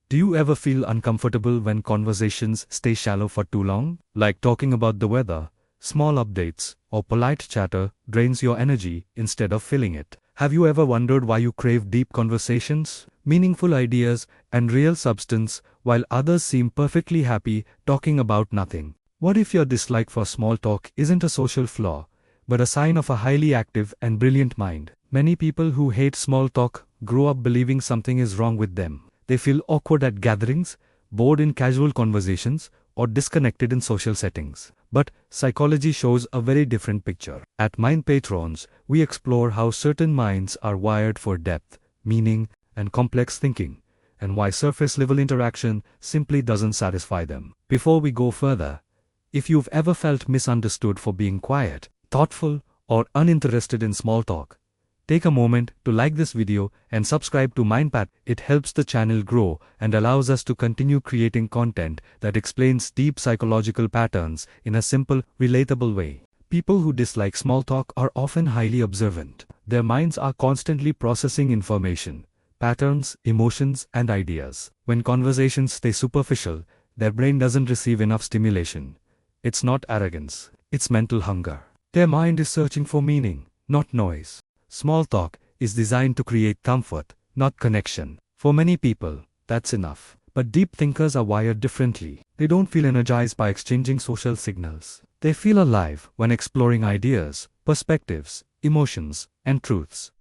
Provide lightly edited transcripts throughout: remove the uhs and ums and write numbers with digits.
Do you ever feel uncomfortable when conversations stay shallow for too long? Like talking about the weather, small updates, or polite chatter drains your energy instead of filling it. Have you ever wondered why you crave deep conversations, meaningful ideas, and real substance while others seem perfectly happy talking about nothing? What if your dislike for small talk isn't a social flaw, but a sign of a highly active and brilliant mind? Many people who hate small talk grow up believing something is wrong with them. They feel awkward at gatherings, bored in casual conversations, or disconnected in social settings. But psychology shows a very different picture. At Pattrens, we explore how certain minds are wired for depth, meaning, and complex thinking, and why surface-level interaction simply doesn't satisfy them. Before we go further, if you've ever felt misunderstood for being quiet, thoughtful, or uninterested in small talk, take a moment to like this video and subscribe to Pattrens. It helps the channel grow and allows us to continue creating content that explains deep psychological patterns in a simple, relatable way. People who dislike small talk are often highly observant. Their minds are constantly processing information, patterns, emotions, and ideas. When conversations stay superficial, their brain doesn't receive enough stimulation. It's not arrogance, it's mental hunger. Their mind is searching for meaning, not noise. Small talk is designed to create comfort, not connection. For many people, that's enough. But deep thinkers are wired differently. They don't feel energized by exchanging social signals. They feel alive when exploring ideas, perspectives, emotions, and truths.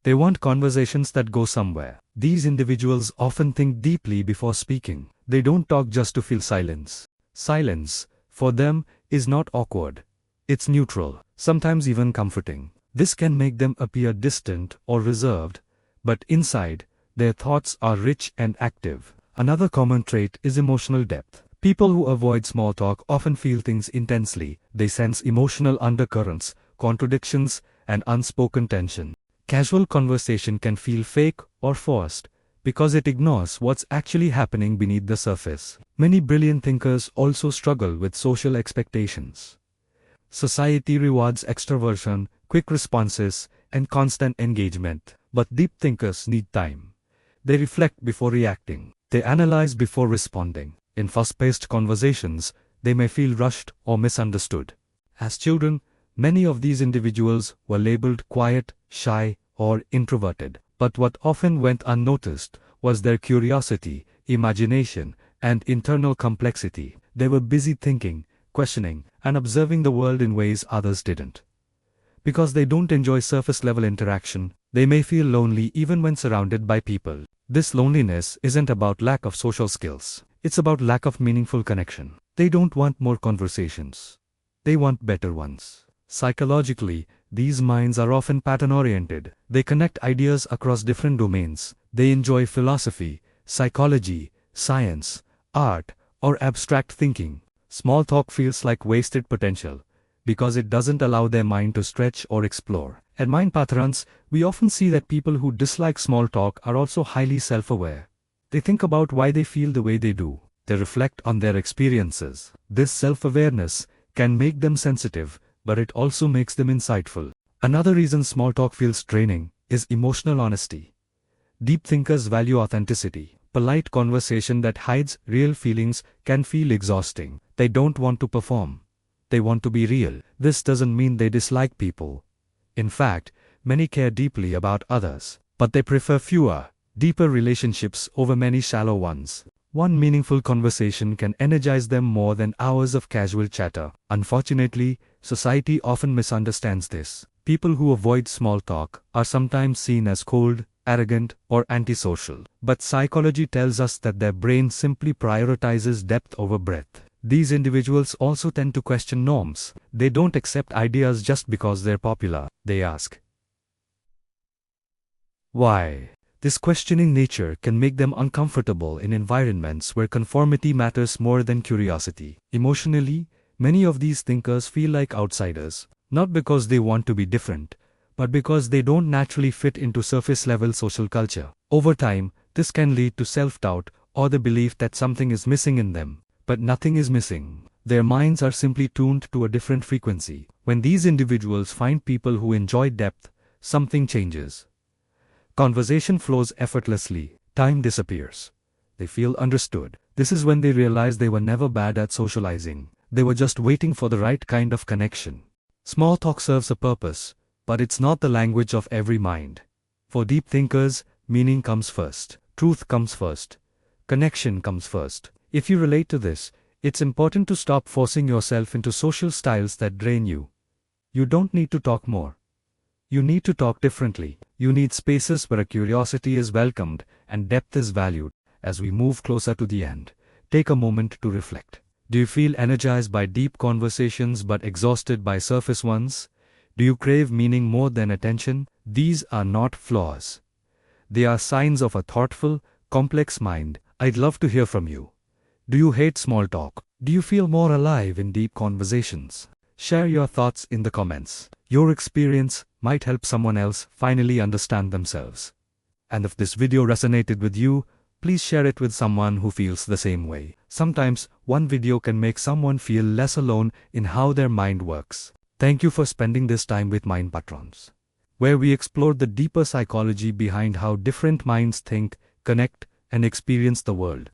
They want conversations that go somewhere. These individuals often think deeply before speaking. They don't talk just to fill silence. Silence, for them, is not awkward. It's neutral, sometimes even comforting. This can make them appear distant or reserved, but inside, their thoughts are rich and active. Another common trait is emotional depth. People who avoid small talk often feel things intensely. They sense emotional undercurrents, contradictions, and unspoken tension. Casual conversation can feel fake or forced because it ignores what's actually happening beneath the surface. Many brilliant thinkers also struggle with social expectations. Society rewards extroversion, quick responses, and constant engagement. But deep thinkers need time. They reflect before reacting. They analyze before responding. In fast-paced conversations, they may feel rushed or misunderstood. As children, many of these individuals were labeled quiet, shy, or introverted. But what often went unnoticed was their curiosity, imagination, and internal complexity. They were busy thinking, questioning, and observing the world in ways others didn't. Because they don't enjoy surface-level interaction, they may feel lonely even when surrounded by people. This loneliness isn't about lack of social skills. It's about lack of meaningful connection. They don't want more conversations. They want better ones. Psychologically, these minds are often pattern-oriented. They connect ideas across different domains. They enjoy philosophy, psychology, science, art, or abstract thinking. Small talk feels like wasted potential, because it doesn't allow their mind to stretch or explore. At Pattrens, we often see that people who dislike small talk are also highly self-aware. They think about why they feel the way they do. They reflect on their experiences. This self-awareness can make them sensitive, but it also makes them insightful. Another reason small talk feels draining is emotional honesty. Deep thinkers value authenticity. Polite conversation that hides real feelings can feel exhausting. They don't want to perform. They want to be real. This doesn't mean they dislike people. In fact, many care deeply about others, but they prefer fewer, deeper relationships over many shallow ones. One meaningful conversation can energize them more than hours of casual chatter. Unfortunately, society often misunderstands this. People who avoid small talk are sometimes seen as cold, arrogant, or antisocial. But psychology tells us that their brain simply prioritizes depth over breadth. These individuals also tend to question norms. They don't accept ideas just because they're popular. They ask, why? This questioning nature can make them uncomfortable in environments where conformity matters more than curiosity. Emotionally, many of these thinkers feel like outsiders, not because they want to be different, but because they don't naturally fit into surface-level social culture. Over time, this can lead to self-doubt or the belief that something is missing in them. But nothing is missing. Their minds are simply tuned to a different frequency. When these individuals find people who enjoy depth, something changes. Conversation flows effortlessly. Time disappears. They feel understood. This is when they realize they were never bad at socializing. They were just waiting for the right kind of connection. Small talk serves a purpose, but it's not the language of every mind. For deep thinkers, meaning comes first. Truth comes first. Connection comes first. If you relate to this, it's important to stop forcing yourself into social styles that drain you. You don't need to talk more. You need to talk differently. You need spaces where curiosity is welcomed and depth is valued. As we move closer to the end, take a moment to reflect. Do you feel energized by deep conversations but exhausted by surface ones? Do you crave meaning more than attention? These are not flaws. They are signs of a thoughtful, complex mind. I'd love to hear from you. Do you hate small talk? Do you feel more alive in deep conversations? Share your thoughts in the comments. Your experience might help someone else finally understand themselves. And if this video resonated with you, please share it with someone who feels the same way. Sometimes, one video can make someone feel less alone in how their mind works. Thank you for spending this time with Mind Pattrens, where we explored the deeper psychology behind how different minds think, connect, and experience the world.